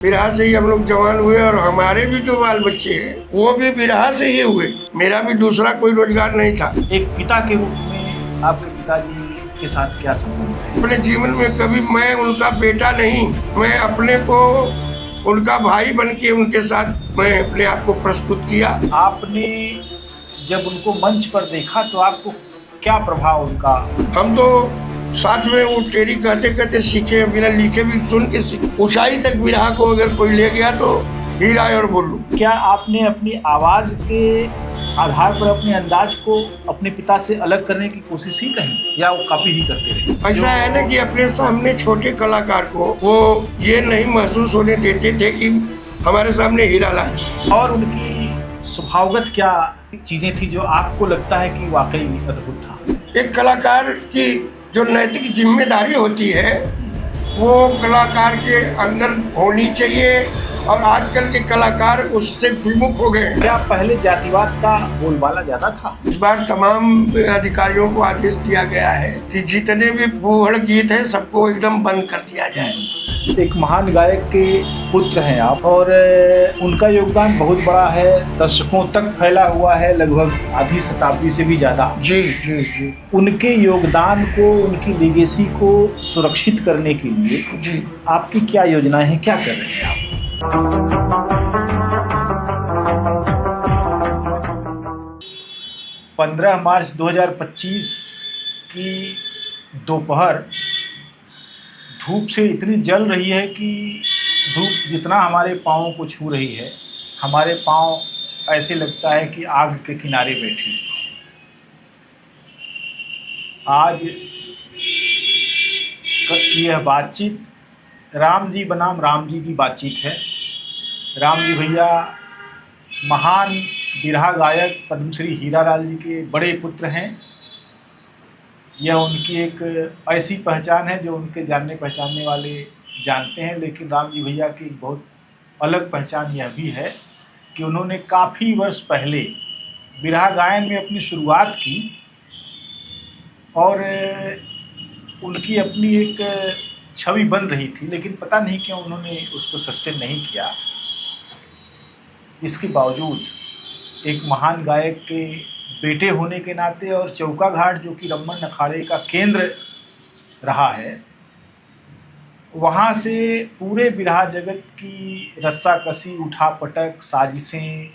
बिरहा से ही हम लोग जवान हुए और हमारे भी जो बाल बच्चे हैं वो भी बिरहा से ही हुए। मेरा भी दूसरा कोई रोजगार नहीं था। एक पिता के रूप में आपके पिताजी के साथ क्या संबंध है? अपने जीवन में कभी मैं उनका बेटा नहीं, मैं अपने को उनका भाई बन के उनके साथ मैं अपने आप को प्रस्तुत किया। आपने जब उनको मंच पर देखा तो आपको क्या प्रभाव उनका? हम तो साथ में वो टेरी कहते कहते सीखे, बिना लिखे भी सुन के सीखे। ऊंचाई तक बिरहा को अगर कोई ले गया तो हीरा और बोलू। क्या आपने अपनी आवाज के आधार पर अपने अंदाज को अपने पिता से अलग करने की कोशिश ही कहीं, या वो कॉपी ही करते रहे? ऐसा है ना कि अपने सामने छोटे कलाकार को वो ये नहीं महसूस होने देते थे कि हमारे सामने हीरा लाल जी। और उनकी स्वभावगत क्या चीजें थी जो आपको लगता है कि वाकई अद्भुत था? एक कलाकार की जो नैतिक जिम्मेदारी होती है वो कलाकार के अंदर होनी चाहिए, और आजकल के कलाकार उससे विमुख हो गए हैं। क्या पहले जातिवाद का बोलबाला ज्यादा था? इस बार तमाम अधिकारियों को आदेश दिया गया है कि जितने भी फूहड़ गीत हैं सबको एकदम बंद कर दिया जाए। एक महान गायक के पुत्र हैं आप, और उनका योगदान बहुत बड़ा है, दशकों तक फैला हुआ है, लगभग आधी शताब्दी से भी ज्यादा। जी जी जी। उनके योगदान को, उनकी लेगेसी को सुरक्षित करने के लिए जी आपकी क्या योजनाएं हैं, क्या कर रहे हैं आप? 15 मार्च 2025 की दोपहर धूप से इतनी जल रही है कि धूप जितना हमारे पाँव को छू रही है, हमारे पाँव ऐसे लगता है कि आग के किनारे बैठे। आज की यह बातचीत राम जी बनाम राम जी की बातचीत है। राम जी भैया महान बिरहा गायक पद्मश्री हीरा लाल जी के बड़े पुत्र हैं। यह उनकी एक ऐसी पहचान है जो उनके जानने पहचानने वाले जानते हैं, लेकिन राम जी भैया की बहुत अलग पहचान यह भी है कि उन्होंने काफ़ी वर्ष पहले बिरहा गायन में अपनी शुरुआत की, और उनकी अपनी एक छवि बन रही थी, लेकिन पता नहीं क्यों उन्होंने उसको सस्टेन नहीं किया। इसके बावजूद एक महान गायक के बेटे होने के नाते, और चौका घाट जो कि रम्मन अखाड़े का केंद्र रहा है, वहाँ से पूरे बिरहा जगत की रस्साकसी, उठापटक, साजिशें,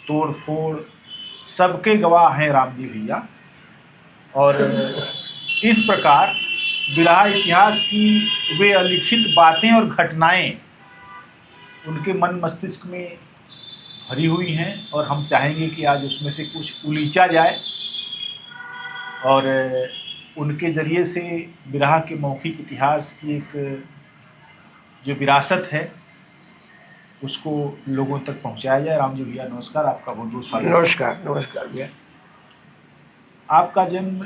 तोड़ फोड़ सबके गवाह हैं राम जी भैया। और इस प्रकार बिरहा इतिहास की वे अलिखित बातें और घटनाएं उनके मन मस्तिष्क में भरी हुई हैं, और हम चाहेंगे कि आज उसमें से कुछ उलीचा जाए और उनके ज़रिए से बिरहा के मौखिक इतिहास की एक जो विरासत है उसको लोगों तक पहुंचाया जाए। राम जी भैया नमस्कार, आपका बहुत बहुत स्वागत। नमस्कार। नमस्कार भैया। आपका जन्म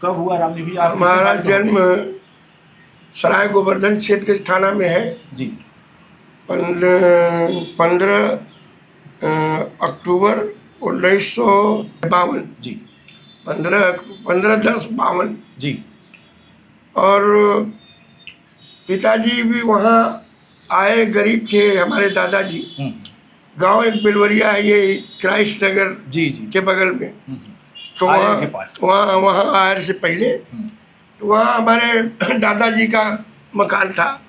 कब हुआ राम जी भैया? हमारा जन्म सराय गोवर्धन क्षेत्र के थाना में है जी। 15 अक्टूबर 1952 जी। 15/10/52 जी। और पिताजी भी वहाँ आए, गरीब थे हमारे दादाजी। गांव एक बिलवरिया है, ये क्राइस्ट नगर जी जी के बगल में। तो आयर के पास। वहाँ आयर से पहले तो वहाँ हमारे दादाजी का मकान था,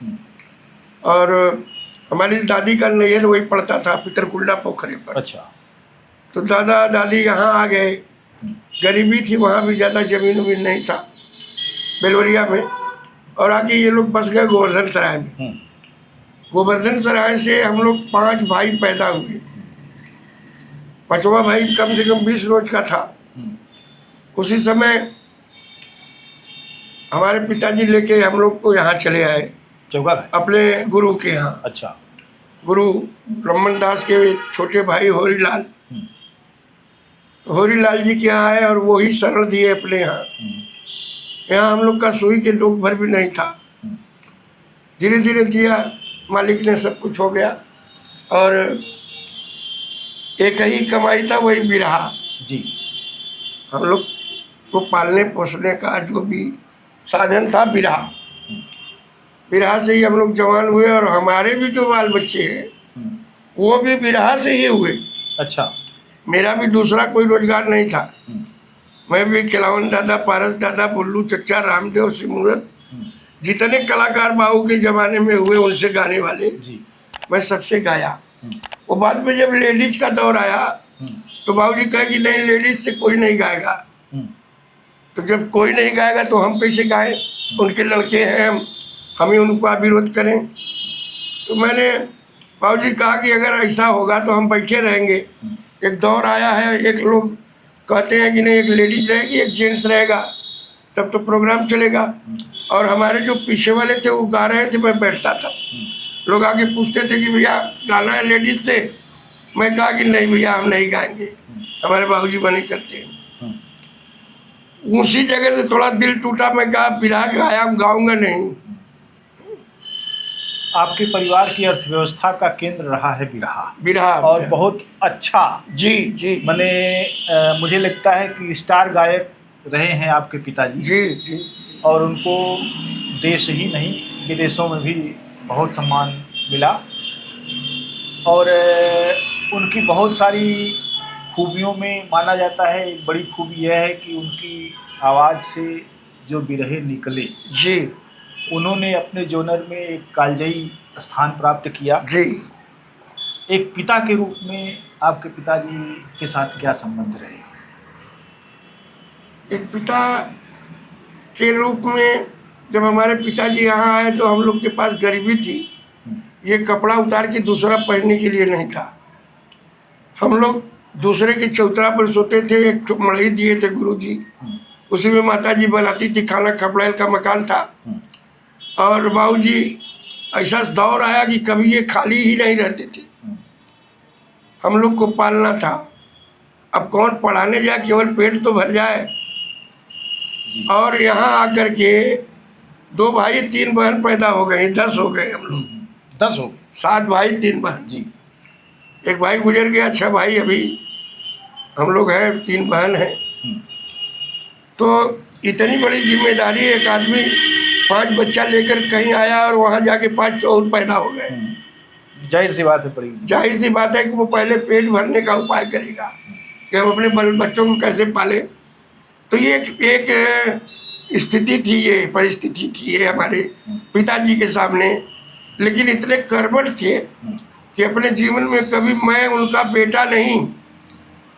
और हमारी दादी का नैहर वही पड़ता था पितरकुंडा पोखरे पर। अच्छा। तो दादा दादी यहाँ आ गए। गरीबी थी, वहाँ भी ज़्यादा ज़मीन उमीन नहीं था बेलवरिया में, और आके ये लोग बस गए गोवर्धन सराय में। गोवर्धन सराय से हम लोग 5 भाई पैदा हुए। 5वां भाई कम से कम 20 रोज का था। उसी समय हमारे पिताजी लेके हम लोग को यहाँ चले आए, चौका अपने गुरु के यहाँ। अच्छा। गुरु रमन दास के एक छोटे भाई होरीलाल, होरीलाल जी के यहाँ आए, और वो ही शरण दिए अपने यहाँ। यहाँ हम लोग का सुई के दुख भर भी नहीं था। धीरे धीरे दिया, मालिक ने सब कुछ हो गया, और एक ही कमाई था, वही बिरहा। जी। हम लोग को पालने पोसने का जो भी साधन था बिरहा। बिरहा से ही हम लोग जवान हुए, और हमारे भी जो बाल बच्चे हैं वो भी बिरहा से ही हुए। अच्छा। मेरा भी दूसरा कोई रोजगार नहीं था। मैं भी खिलावन दादा, पारस दादा, बुल्लू चच्चा, रामदेव, सिमूरत, जितने कलाकार बाबू के ज़माने में हुए उनसे गाने वाले जी। मैं सबसे गाया। वो बाद में जब लेडीज का दौर आया तो बाबूजी कहे कि नहीं, लेडीज से कोई नहीं गाएगा। तो जब कोई नहीं गाएगा तो हम कैसे गाएं? उनके लड़के हैं, हम ही उनका विरोध करें? तो मैंने बाबूजी कहा कि अगर ऐसा होगा तो हम बैठे रहेंगे। एक दौर आया है, एक लोग कहते हैं कि नहीं, एक लेडीज रहेगी, एक जेंट्स रहेगा, तब तो प्रोग्राम चलेगा। और हमारे जो पीछे वाले थे वो गा रहे थे, मैं बैठता था। लोग आके पूछते थे कि भैया गाना है लेडीज से। मैं कहा कि नहीं भैया, हम नहीं गाएंगे, हमारे बाबूजी मना करते हैं। उसी जगह से थोड़ा दिल टूटा, मैं कहा बिरहा गाया, गाऊंगा नहीं। आपके परिवार की अर्थव्यवस्था का केंद्र रहा है बिरहा, बिरहा और बहुत अच्छा। जी जी। मैंने मुझे लगता है कि स्टार गायक रहे हैं आपके पिताजी। जी जी। और उनको देश ही नहीं विदेशों में भी बहुत सम्मान मिला। और उनकी बहुत सारी खूबियों में माना जाता है, एक बड़ी खूबी यह है कि उनकी आवाज़ से जो बिरहे निकले, जी, उन्होंने अपने जोनर में एक कालजयी स्थान प्राप्त किया। जी। एक पिता के रूप में आपके पिताजी के साथ क्या संबंध रहे? एक पिता के रूप में जब हमारे पिताजी यहाँ आए तो हम लोग के पास गरीबी थी। ये कपड़ा उतार के दूसरा पहनने के लिए नहीं था। हम लोग दूसरे के चौतरा पर सोते थे। एक मड़ई दिए थे गुरुजी, उसी में माताजी बनाती थी खाना। खपड़ेल का मकान था। और बाबूजी ऐसा दौर आया कि कभी ये खाली ही नहीं रहते थे। हम लोग को पालना था। अब कौन पढ़ाने जाए, केवल पेट तो भर जाए। और यहाँ आकर के 2 भाई 3 बहन पैदा हो गए, 10 हो गए हम लोग। 10 हो गए। 7 भाई 3 बहन। जी। एक भाई गुजर गया, 6 भाई अभी हम लोग हैं, 3 बहन हैं। तो इतनी बड़ी जिम्मेदारी, एक आदमी 5 बच्चा लेकर कहीं आया और वहाँ जाके 5 और पैदा हो गए। जाहिर सी बात है, पड़ी जाहिर सी बात है कि वो पहले पेट भरने का उपाय करेगा कि हम अपने बच्चों को कैसे पाले। तो ये एक स्थिति थी, ये परिस्थिति थी ये हमारे पिताजी के सामने। लेकिन इतने कर्मठ थे कि अपने जीवन में कभी मैं उनका बेटा नहीं,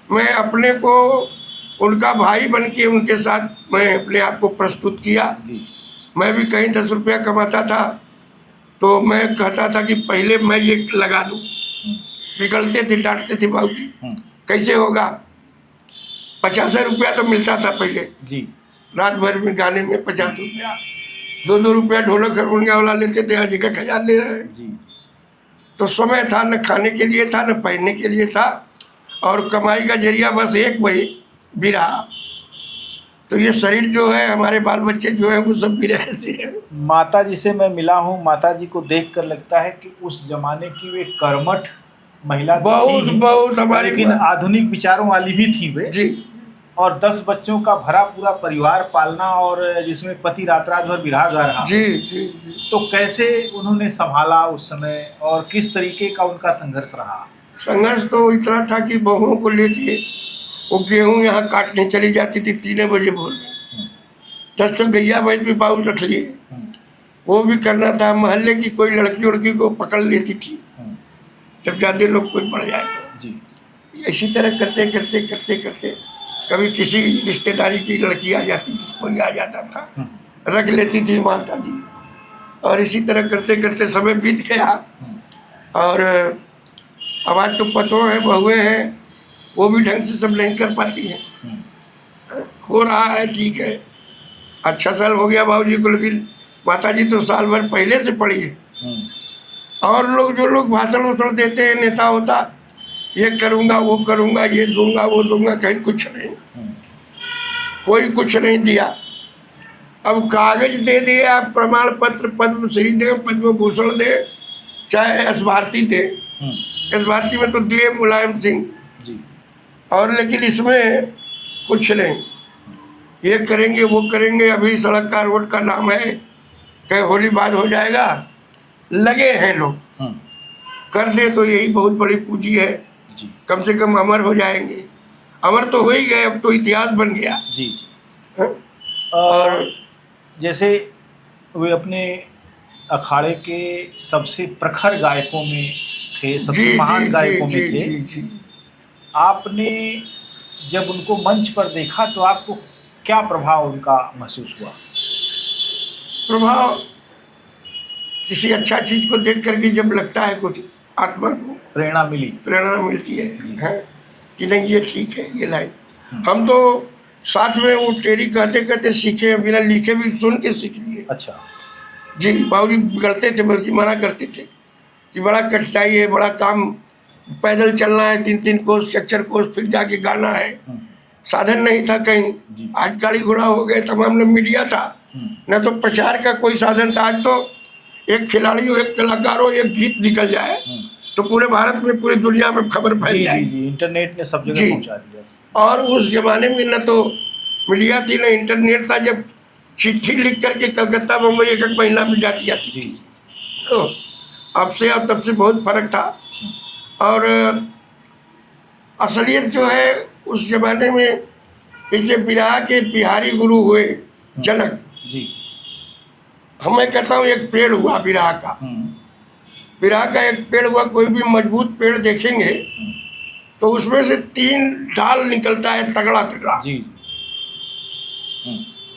मैं अपने को उनका भाई बन के उनके साथ मैं अपने आप को प्रस्तुत किया। मैं भी कहीं 10 रुपया कमाता था तो मैं कहता था कि पहले मैं ये लगा दूँ। निकलते थे, डांटते थे बाबूजी, कैसे होगा? 50 रुपया तो मिलता था पहले जी। रात भर में गाने में 50 रुपया, 2-2 रुपया ढोलक हारमोनिया वाला लेते थे, आज का 1000 ले रहे हैं। जी। तो समय था, न खाने के लिए था, न पहनने के लिए था, और कमाई का जरिया बस एक वही बिरहा। तो ये शरीर जो है, हमारे बाल बच्चे जो हैं, वो सब बिरहे से हैं। माता जी से मैं मिला हूँ, माता जी को देखकर लगता है कि उस जमाने की वे कर्मठ महिला बहुत थी, बहुत हमारी, लेकिन आधुनिक विचारों वाली भी थी वे। जी। और 10 बच्चों का भरा पूरा परिवार पालना, और जिसमें पति रात रात भर बिरहा गा रहा। जी जी जी। तो कैसे उन्होंने संभाला उस समय, और किस तरीके का उनका संघर्ष रहा? संघर्ष तो इतना था कि बहुओं को लेके वो गेहूँ यहाँ काटने चली जाती थी 3 बजे भोर में। 10 गैया भैंस भी बाबू रख लिए, वो भी करना था। मोहल्ले की कोई लड़की उड़की को पकड़ लेती थी जब ज़्यादा लोग कोई बढ़ जाए तो। जी। इसी तरह करते करते करते करते कभी किसी रिश्तेदारी की लड़की आ जाती थी, कोई आ जाता था, रख लेती थी माता जी। और इसी तरह करते करते समय बीत गया। और अब आज तो पतों हैं, बहुएँ हैं, वो भी ढंग से सब नहीं कर पाती हैं। हो रहा है, ठीक है, अच्छा साल हो गया बाबूजी को, लेकिन माताजी तो साल भर पहले से पड़ी है। और लोग जो लोग भाषण उछड़ देते हैं, नेता होता, ये करूँगा, वो करूँगा, ये दूंगा, वो दूंगा, कहीं कुछ नहीं, कोई कुछ नहीं दिया। अब कागज दे दिए, आप प्रमाण पत्र, पद्मश्री दे, पद्म भूषण दे, चाहे एस भारती दे। एस भारती में तो दिए मुलायम सिंह जी। और, लेकिन इसमें कुछ नहीं। ये करेंगे, वो करेंगे। अभी सड़क का, रोड का नाम है, कहे होली बाद हो जाएगा, लगे हैं लोग, कर दे तो यही बहुत बड़ी पूंजी है, जी कम से कम अमर हो जाएंगे। अमर तो हो ही गए, अब तो इतिहास बन गया। जी जी। हाँ? और जैसे वे अपने अखाड़े के सबसे प्रखर गायकों में थे, जी सबसे जी महान जी गायकों जी में थे। जी जी। आपने जब उनको मंच पर देखा तो आपको क्या प्रभाव उनका महसूस हुआ? प्रभाव किसी अच्छा चीज को देख करके जब लगता है कुछ आत्मा को प्रेरणा मिली? प्रेरणा मिलती है, जी। हैं? कि नहीं ये ठीक है ये लाइन। हम तो साथ में वो टेरी कहते कहते सीखे, बिना लिखे भी सुन के सीख लिए। अच्छा। जी, बाबूजी बिगड़ते थे, बल्कि मना करते थे कि बड़ा कठिनाई है, बड़ा काम, पैदल चलना है 3-3 कोस 4-4 कोस, फिर जाके गाना है। साधन नहीं था कहीं। जी। आज गाड़ी घोड़ा हो गए, तमाम न मीडिया था, न तो प्रचार का कोई साधन था। आज तो एक खिलाड़ी हो, एक कलाकार हो, एक गीत निकल जाए तो पूरे भारत में, पूरी दुनिया में खबर फैल जी जाए। जी जी, इंटरनेट ने सब जगह जी। पहुंचा दिया। और उस जमाने में न तो मीडिया थी न इंटरनेट था, जब चिट्ठी लिख करके कलकत्ता बम्बई 1-1 महीना में जाती आती जी। थी। तो अब से और तब से बहुत फर्क था। और असलियत जो है उस जमाने में, जैसे बिरहा के बिहारी गुरु हुए जनक जी। मैं कहता हूँ एक पेड़ हुआ बिरहा का। बिरहा का एक पेड़ हुआ, कोई भी मजबूत पेड़ देखेंगे तो उसमें से 3 डाल निकलता है तगड़ा तगड़ा। जी।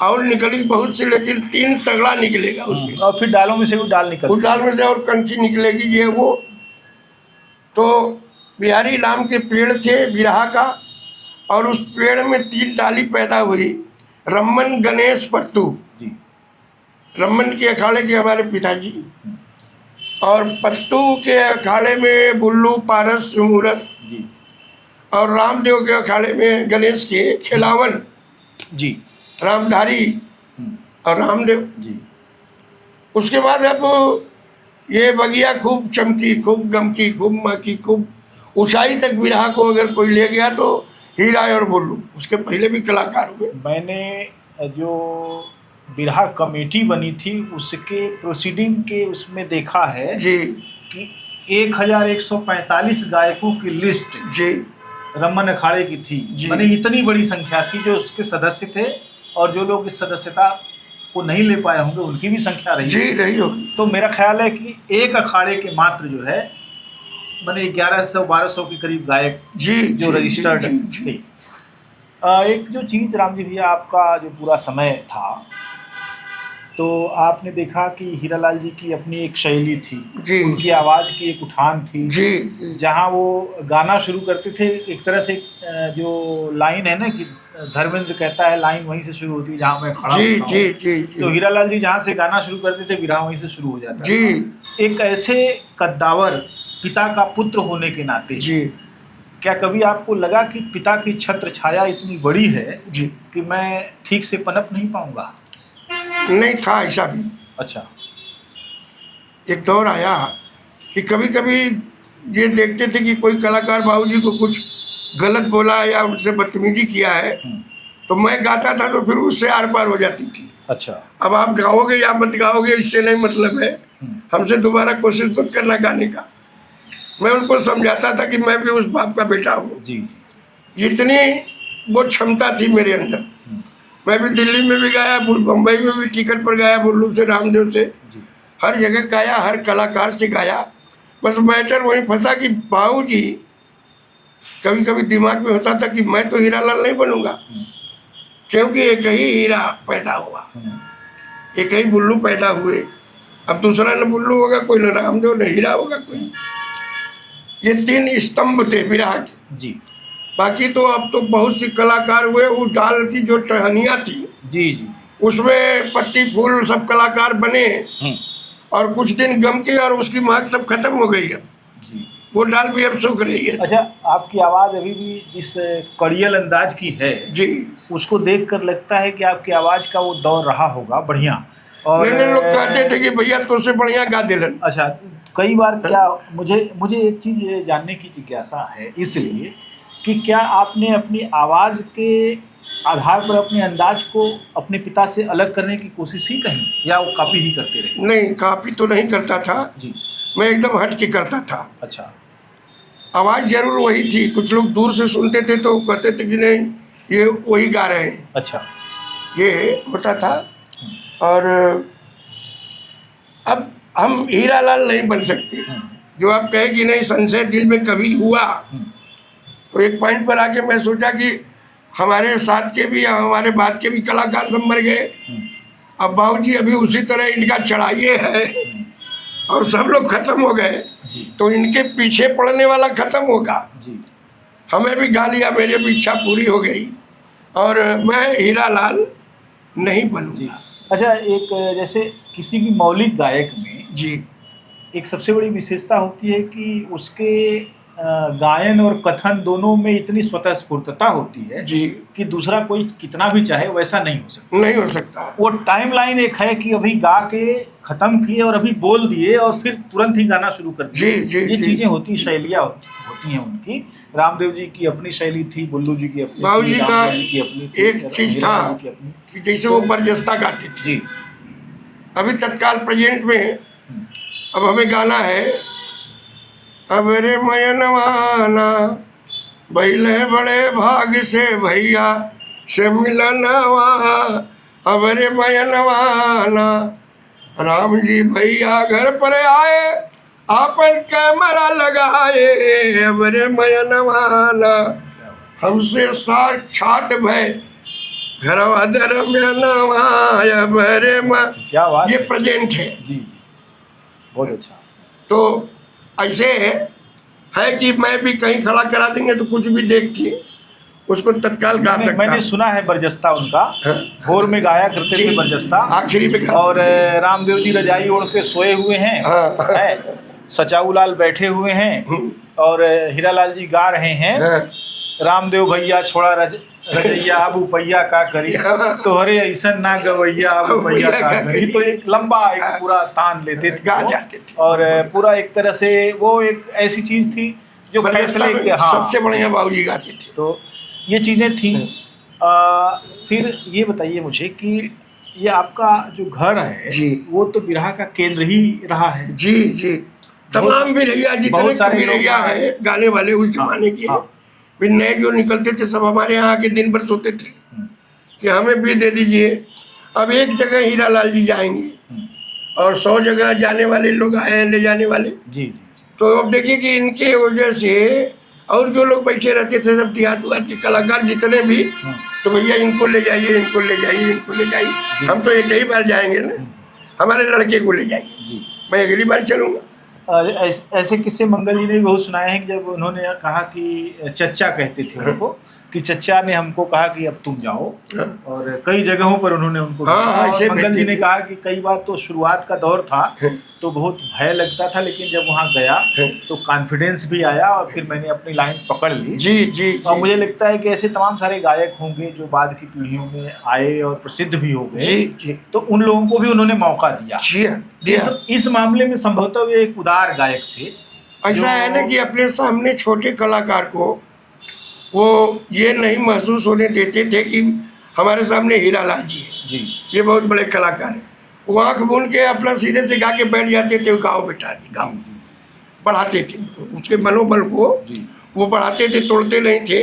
और निकली बहुत सी, लेकिन 3 तगड़ा निकलेगा उसमें। और फिर डालों में से भी डाल निकलती उस डाल में से और कंची निकलेगी, ये वो। तो बिहारी राम के पेड़ थे बिरहा का, और उस पेड़ में 3 डाली पैदा हुई। रमन, गणेश, पत्तू। जी। रमन के अखाड़े के हमारे पिताजी, और पत्तू के अखाड़े में बुल्लू, पारस, मुहूर्त, जी। और रामदेव के अखाड़े में गणेश के खिलावन, जी। रामधारी और रामदेव। जी। उसके बाद अब ये बगिया खूब चमकी, खूब गमकी, खूब महकी, खूब ऊंचाई तक बिरहा को अगर कोई ले गया तो हीरा और बुल्लू। उसके पहले भी कलाकार हुए। मैंने जो बिरहा कमेटी बनी थी उसके प्रोसीडिंग के उसमें देखा है जी कि 1145 गायकों की लिस्ट जी रमन अखाड़े की थी। जी। माने इतनी बड़ी संख्या थी जो उसके सदस्य थे, और जो लोग इस सदस्यता को नहीं ले पाए होंगे उनकी भी संख्या रही। जी रही होगी। तो मेरा ख्याल है कि एक अखाड़े के मात्र जो है माने 1100-1200 के करीब गायक जी जो रजिस्टर्ड थे। एक जो चीज़ राम जी भैया, आपका जो पूरा समय था तो आपने देखा कि हीरालाल जी की अपनी एक शैली थी, जी। उनकी आवाज़ की एक उठान थी। जी जहाँ वो गाना शुरू करते थे, एक तरह से जो लाइन है ना कि धर्मेंद्र कहता है, लाइन वहीं से शुरू होती है जहाँ मैं खड़ा जी होता हूँ। जी जी तो हीरालाल जी जहाँ से गाना शुरू करते थे, बिरहा वहीं से शुरू हो जाता जी था। एक ऐसे कद्दावर पिता का पुत्र होने के नाते जी क्या कभी आपको लगा कि पिता की छत्र छाया इतनी बड़ी है जी। कि मैं ठीक से पनप नहीं पाऊंगा? नहीं था ऐसा भी। अच्छा। एक दौर आया कि कभी कभी ये देखते थे कि कोई कलाकार बाबूजी को कुछ गलत बोला है या उनसे बदतमीजी किया है, तो मैं गाता था तो फिर उससे आर पार हो जाती थी। अच्छा। अब आप गाओगे या मत गाओगे इससे नहीं मतलब है, हमसे दोबारा कोशिश मत करना गाने का। मैं उनको समझाता था कि मैं भी उस बाप का बेटा हूँ। जी। इतनी वो क्षमता थी मेरे अंदर। मैं भी दिल्ली में भी गाया, बम्बई में भी टिकट पर गाया, बुल्लू से, रामदेव से, हर जगह गाया, हर कलाकार से गाया। बस मैटर वहीं फंसा कि बाबूजी, कभी कभी दिमाग में होता था कि मैं तो हीरालाल नहीं बनूंगा, क्योंकि एक ही हीरा पैदा हुआ, एक ही बुल्लू पैदा हुए। अब दूसरा न बुल्लू होगा कोई, न रामदेव, न हीरा होगा कोई। ये 3 स्तंभ थे बिरहा के। जी। बाकी तो अब तो बहुत सी कलाकार हुए। वो डाल की जो टहनियाँ थी, जी जी, उसमें पत्ती फूल सब कलाकार बने, और कुछ दिन गम के, और उसकी महक सब खत्म हो गई। अब जी। वो डाल भी अब सूख रही है। अच्छा, आपकी आवाज़ अभी भी जिस कड़ियल अंदाज की है जी, उसको देखकर लगता है कि आपकी आवाज़ का वो दौर रहा होगा बढ़िया। और मैंने लोग कहते थे कि भैया तो से बढ़िया गा दिलन। अच्छा, कई बार क्या मुझे एक चीज़ जानने की जिज्ञासा है, इसलिए कि क्या आपने अपनी आवाज़ के आधार पर अपने अंदाज को अपने पिता से अलग करने की कोशिश ही कहीं, या वो कॉपी ही करते रहे? नहीं, कॉपी तो नहीं करता था, जी। मैं एकदम हट के करता था। अच्छा। आवाज़ जरूर वही थी, कुछ लोग दूर से सुनते थे तो कहते थे कि नहीं ये वही गा रहे हैं, अच्छा। ये होता था। और अब हम हीरा लाल नहीं बन सकते। जो आप कहे कि नहीं संशय दिल में कभी हुआ, तो एक पॉइंट पर आके मैं सोचा कि हमारे साथ के भी हमारे बाद के भी कलाकार सब मर गए, अब बाबूजी अभी उसी तरह इनका चढ़ाइए है और सब लोग खत्म हो गए, तो इनके पीछे पड़ने वाला खत्म होगा। जी। हमें भी गा लिया, मेरी भी इच्छा पूरी हो गई और मैं हीरा लाल नहीं बनूंगा। अच्छा, एक जैसे किसी भी मौलिक गायक में जी एक सबसे बड़ी विशेषता होती है कि उसके गायन और कथन दोनों में इतनी स्वतः स्फूर्तता होती है जी कि दूसरा कोई कितना भी चाहे वैसा नहीं हो सकता। नहीं हो सकता। वो टाइमलाइन एक है कि अभी गा के खत्म किए और अभी बोल दिए और फिर तुरंत ही गाना शुरू कर दिए। ये चीजें होती, शैलियाँ होती हैं उनकी। रामदेव जी की अपनी शैली थी, बुल्लू जी की अपनी, बाबू जी का की अपनी, एक चीज था कि जैसे वो बरजस्ता गाते थे। जी। अभी तत्काल प्रेजेंट में अब हमें गाना है, अब रे मयनवाना भैले बड़े भाग से भैया से मिलनवा, अब रे मयनवाना राम जी भैया घर पर आए आपन कैमरा लगाए, अब रे मयनवाना हमसे साक्षात भय घरवा दरम्यानवा, अब रे क्या बात, ये प्रेजेंट है। जी। बहुत अच्छा। तो ऐसे है कि मैं भी कहीं खड़ा करा देंगे तो कुछ भी देख के उसको तत्काल गा सकता। मैंने सुना है बरजस्ता उनका, भोर में गाया करते थे बरजस्ता, आखिरी में। और रामदेव जी रजाई ओढ़ के सोए हुए हैं, है सचाऊ लाल बैठे हुए हैं और हीरालाल जी गा रहे हैं, रामदेव भैया छोड़ा रजैया अब उपैया का करी, तोहरे ऐसन ना गवैया अब उपैया का करी। तो एक लंबा एक पूरा तान लेते थे, गा जाते थे और पूरा एक तरह से वो एक ऐसी चीज थी जो फैसले के, हाँ, सबसे बढ़िया बाबूजी गाते थे। तो ये चीजें थी। फिर ये बताइए मुझे कि ये आपका जो घर है जी, वो तो बिरहा का केंद्र ही रहा है। जी जी, तमाम बिरहिया जितने बिरहिया है गाने वाले उस जमाने के, फिर नए जो निकलते थे सब हमारे यहाँ आके दिन भर सोते थे कि हमें भी दे दीजिए। अब एक जगह हीरा लाल जी जाएंगे और 100 जगह जाने वाले लोग आए हैं ले जाने वाले। जी। तो अब देखिए कि इनके वजह से और जो लोग बैठे रहते थे सब देहात के कलाकार जितने भी, तो भैया इनको ले जाइए, इनको ले जाइए, इनको ले जाइए, हम तो एक ही बार जाएंगे ना, हमारे लड़के को ले जाइए, मैं अगली बार चलूँगा। ऐसे किस्से मंगल जी ने भी बहुत सुनाए हैं कि जब उन्होंने कहा कि चच्चा कहते थे उनको, कि चच्चा ने हमको कहा कि अब तुम जाओ, और कई जगहों पर उन्होंने उनको मंगल जी ने कहा कि कई बार तो शुरुआत का दौर था तो बहुत भय लगता था, लेकिन जब वहाँ गया तो कॉन्फिडेंस भी आया और फिर मैंने अपनी लाइन पकड़ ली। जी जी। और मुझे लगता है कि ऐसे तमाम सारे गायक होंगे जो बाद की पीढ़ियों में आए और प्रसिद्ध भी हो गए, तो उन लोगों को भी उन्होंने मौका दिया। इस मामले में संभवतः वे एक उदार गायक थे। ऐसा है ना कि अपने सामने छोटे कलाकार को वो ये नहीं महसूस होने देते थे कि हमारे सामने हीरा लाल जी है, ये बहुत बड़े कलाकार हैं। वो आँख मूंद के अपना सीधे से गा के बैठ जाते थे, गाओ बेटा जी गाओ, बढ़ाते थे उसके मनोबल को, वो बढ़ाते थे, तोड़ते नहीं थे।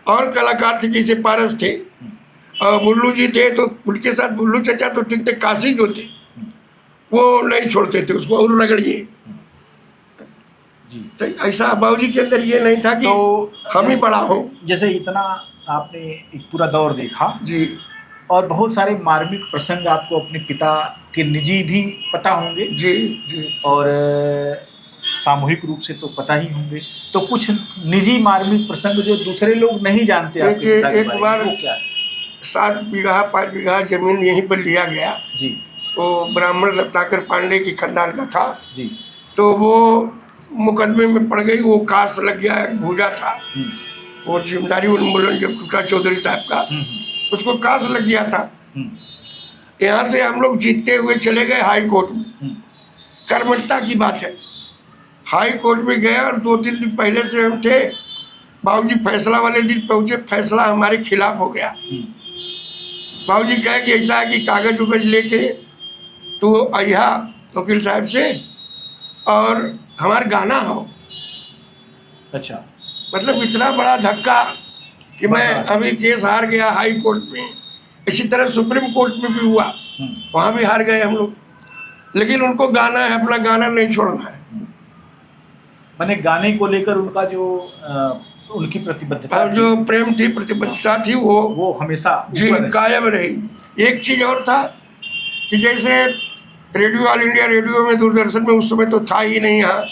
और कलाकार थे जैसे पारस थे, बुल्लू जी थे, तो उनके साथ बुल्लू चचा तो ठीक थे, काशी जो थे वो नहीं छोड़ते थे उसको और रगड़िए। तो ऐसा बाबूजी के अंदर ये नहीं था कि तो हम ही बड़ा हो। जैसे इतना आपने एक पूरा दौर देखा जी, और बहुत सारे मार्मिक प्रसंग आपको अपने पिता के निजी भी पता होंगे। जी जी। और सामूहिक रूप से तो पता ही होंगे, तो कुछ निजी मार्मिक प्रसंग जो दूसरे लोग नहीं जानते आपके पिता के बारे में, वो क्या है? 7 बीघा 5 बीघा जमीन यहीं पर लिया गया जी, वो ब्राह्मण रत्नाकर पांडे की खानदान का था जी। तो वो मुकदमे में पड़ गई, वो कास लग गया, भूजा था, वो जिम्मेदारी उन्मूलन जब टूटा चौधरी साहब का, उसको कास लग गया था। यहाँ से हम लोग जीतते हुए चले गए हाई कोर्ट में, कर्मठता की बात है, हाई कोर्ट में गए और 2-3 दिन पहले से हम थे, बाबूजी फैसला वाले दिन पहुँचे, फैसला हमारे खिलाफ हो गया। बाबूजी कहे कि ऐसा है कि कागज उगज लेके तू अहिया वकील साहब से और हमारा गाना हो। अच्छा। मतलब इतना बड़ा धक्का कि मैं अभी केस हार गया हाई कोर्ट में, इसी तरह सुप्रीम कोर्ट में भी हुआ, वहाँ भी हार गए हम लोग। लेकिन उनको गाना है, अपना गाना नहीं छोड़ना है। मैंने गाने को लेकर उनका जो उनकी प्रतिबद्धता और जो प्रेम थी, प्रतिबद्धता थी, वो हमेशा जी कायम रही। एक चीज़ और था कि जैसे रेडियो, ऑल इंडिया रेडियो में, दूरदर्शन में उस समय तो था ही नहीं यहाँ।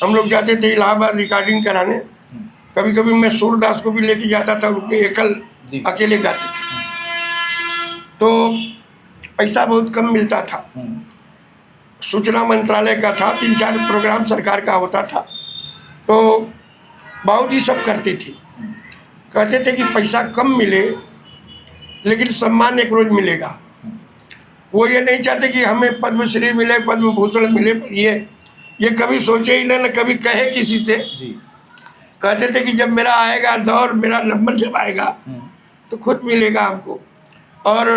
हम लोग जाते थे इलाहाबाद रिकॉर्डिंग कराने, कभी कभी मैं सूरदास को भी लेके जाता था, उनके एकल अकेले गाते थे। तो पैसा बहुत कम मिलता था। सूचना मंत्रालय का था, 3-4 प्रोग्राम सरकार का होता था। तो बाबूजी सब करते थे, कहते थे कि पैसा कम मिले लेकिन सम्मान एक रोज मिलेगा। वो ये नहीं चाहते कि हमें पद्मश्री मिले, पद्म भूषण मिले, ये कभी सोचे ही ना कभी कहे किसी से। कहते थे कि जब मेरा आएगा दौर, मेरा नंबर जब आएगा तो खुद मिलेगा हमको। और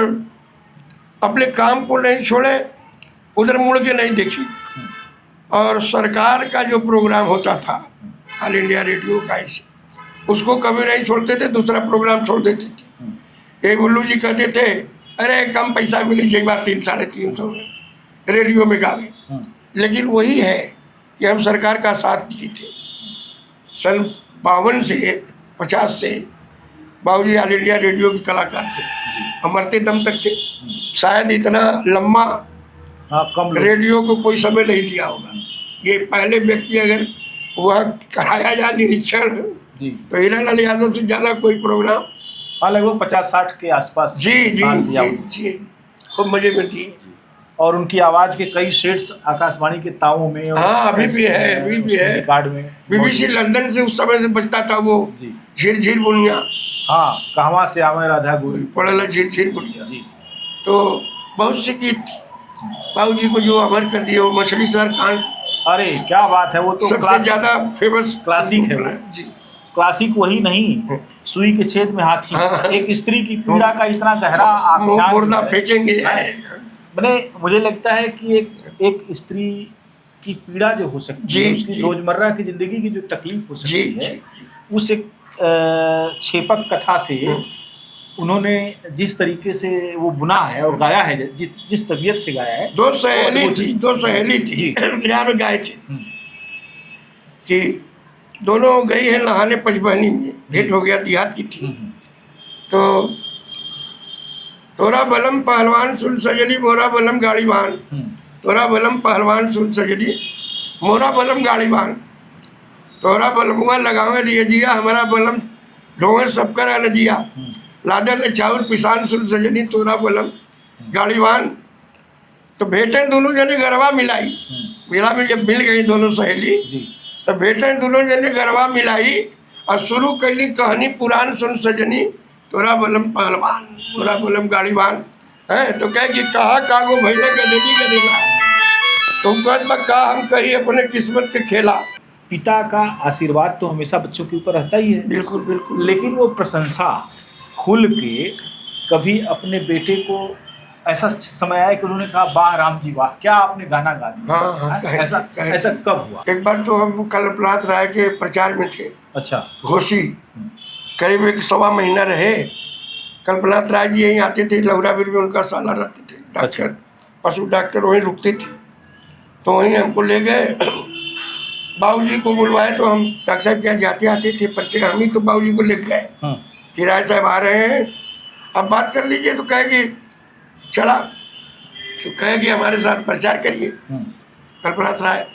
अपने काम को नहीं छोड़े, उधर मुड़ के नहीं देखी। और सरकार का जो प्रोग्राम होता था ऑल इंडिया रेडियो का, ऐसे उसको कभी नहीं छोड़ते थे, दूसरा प्रोग्राम छोड़ देते थे। एक बुल्लू जी कहते थे, अरे कम पैसा मिली एक बार 300-350 में रेडियो में गावे। लेकिन वही है कि हम सरकार का साथ दिए थे। सन 52 से 50 से बाबूजी ऑल इंडिया रेडियो के कलाकार थे, मरते दम तक थे। शायद इतना लंबा कम रेडियो को कोई समय नहीं दिया होगा। ये पहले व्यक्ति अगर वह कराया जाए निरीक्षण तो हीरालाल यादव से ज़्यादा कोई प्रोग्राम, हाँ, लगभग 50-60 के आसपास। जी जी जी जी, खूब मजे में दिए। और उनकी आवाज़ के कई सेट्स आकाशवाणी के तावों में, हाँ अभी भी है, अभी भी है। रिकॉर्ड में बीबीसी लंदन से उस समय से बजता था वो झीर झीर बुनिया। हाँ, कहवा से आवे राधा गोरी पड़ल झीर झीर बुनिया। तो बहुत सी चीज बाबूजी को जो अमर कर दिया, वो मछली शहर कांड, अरे क्या बात है। वो तो सबसे ज्यादा फेमस क्लासिक है वो। जी, क्लासिक वही नहीं, सुई के छेद में हाथी। एक स्त्री की पीड़ा का इतना गहरा मुर्दा फेंकेंगे। मैंने मुझे लगता है कि एक स्त्री की पीड़ा जो हो सकती है, उसकी रोजमर्रा की जिंदगी की जो तकलीफ हो सकती है, उस एक छेपक कथा से उन्होंने जिस तरीके से वो बुना है और गाया है, जिस तबीयत से गाया है। दो सहेली थी बिहार में गाए थे कि दोनों गई है नहाने पंचबहनी में, भेंट हो गया, देहात की थी। तो तोरा बलम पहलवान सुन सजली मोरा बलम गाड़ी बान, तोरा बलम पहलवान सुन सजली मोरा बलम गाड़ी बान, तोरा बलमुआ लगावे लिए जिया हमारा बलम ढोवे सब कर नजिया, लादल चाउर पिसान सुन सजनी तोरा बलम गाड़ीवान। तो भेटे दोनों जने गरबा मिलाई। मेला में जब मिल गई दोनों सहेली तो भेटे दोनों जने गरबा मिलाई और शुरू कैली कहानी पुरान सुन सजनी तोरा बलम पहलवान तोरा बलम गाड़ीवान है। तो कहे कि कहा कागो भैया गदेली गदेला, तो का हम कही अपने किस्मत के खेला। पिता का आशीर्वाद तो हमेशा बच्चों के ऊपर रहता ही है। बिल्कुल बिल्कुल। लेकिन वो प्रशंसा खुल के कभी अपने बेटे को, ऐसा समय आया कि उन्होंने कहा वाह राम जी वाह, क्या आपने गाना गा दिया। हाँ, ऐसा कब हुआ? एक बार तो हम कल्पनाथ राय के प्रचार में थे। अच्छा। घोसी करीब 1-1.25 महीना रहे। कल्पनाथ राय जी यहीं आते थे, लौराबिर में उनका साला रहते थे, डॉक्टर पशु डॉक्टर वहीं रुकते थे। तो वहीं हमको ले गए, बाबूजी को बुलवाए। तो हम डॉक्टर साहब के यहाँ जाते आते थे, परिचय हम ही तो बाबूजी को ले गए कि राय साहब आ रहे हैं, अब बात कर लीजिए। तो कहे कि चला, तो कहे कि हमारे साथ प्रचार करिए कल्पनाथ राय।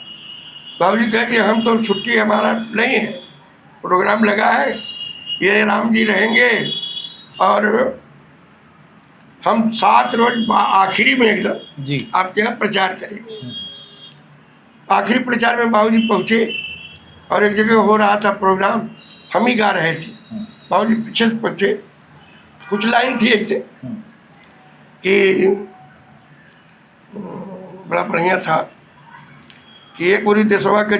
बाबूजी कहे कि हम तो छुट्टी हमारा नहीं है, प्रोग्राम लगा है, ये राम जी रहेंगे और हम 7 रोज आखिरी में एकदम जी आपके यहाँ प्रचार करेंगे। आखिरी प्रचार में बाबूजी पहुँचे और एक जगह हो रहा था प्रोग्राम, हम ही गा रहे थे। बाबूजी पीछे से पहुँचे, कुछ लाइन थी ऐसे कि बड़ा बढ़िया था कि एक पूरी देशवा के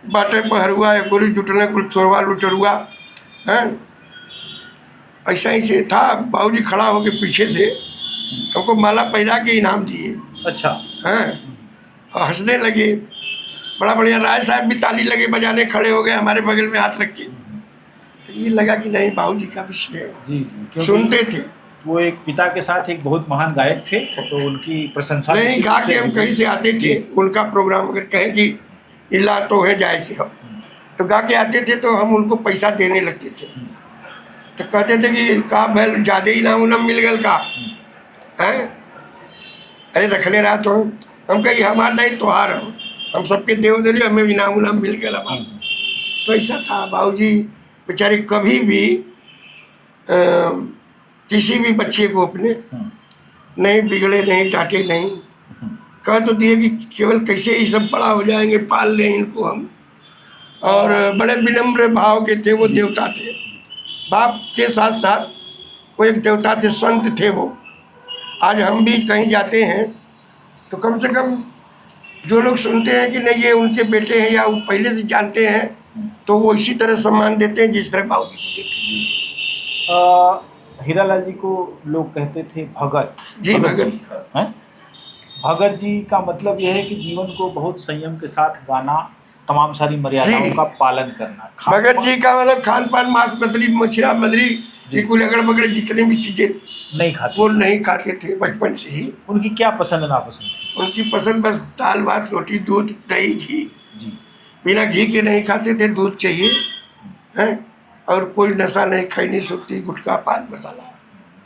बाटे पहरुआ एकुरी जुटने कुल चोरवा लुटरुआ हैं। ऐसा ही से था। बाबूजी खड़ा होके पीछे से हमको माला पहना के इनाम दिए अच्छा। हैं और हंसने लगे। बड़ा बढ़िया। राय साहब भी ताली लगे बजाने, खड़े हो गए हमारे बगल में हाथ रख के। तो ये लगा कि नहीं बाबूजी का भी स्नेह। जी जी, क्योंकि सुनते थे। वो एक पिता के साथ एक बहुत महान गायक थे, तो उनकी प्रशंसा नहीं गा के हम कहीं से आते थे, उनका प्रोग्राम अगर कहें कि इला तो है जाए कि हम तो गा के आते थे, तो हम उनको पैसा देने लगते थे। तो कहते थे कि का भैल ज़्यादा इनाम उनाम मिल गया का हैं। अरे रखले रहा तो हम कही हमार नहीं तोहार हो, हम सबके देव दिली, हमें इनाम उनाम मिल गया हमारा। तो ऐसा था। बाबूजी बेचारे कभी भी किसी भी बच्चे को अपने नहीं बिगड़े, नहीं डांटे, नहीं। कह तो दिए कि केवल कैसे ही सब बड़ा हो जाएंगे, पाल लें इनको हम। और बड़े विनम्र भाव के थे वो, देवता थे। बाप के साथ साथ वो एक देवता थे, संत थे वो। आज हम भी कहीं जाते हैं तो कम से कम जो लोग सुनते हैं कि नहीं ये उनके बेटे हैं या वो पहले से जानते हैं, तो वो इसी तरह सम्मान देते हैं जिस तरह बाबूजी को देते थे। हीरालाल जी को लोग कहते थे भगत। जी भगत। हैं? भगत जी का मतलब यह है कि जीवन को बहुत संयम के साथ गाना, तमाम सारी मर्यादाओं जी। का पालन करना। भगत जी का मतलब खान पान, मांस मछली, मछरा मछली, ये कुल अगड़ बगड़ जितने भी चीजें नहीं खाते, वो नहीं खाते थे बचपन से ही। उनकी क्या पसंद नापसंद थी? उनकी पसंद बस दाल भात रोटी दूध दही घी। जी। बिना घी के नहीं खाते थे, दूध चाहिए हैं। और कोई नशा नहीं, खैनी सुर्ती गुटखा पान मसाला।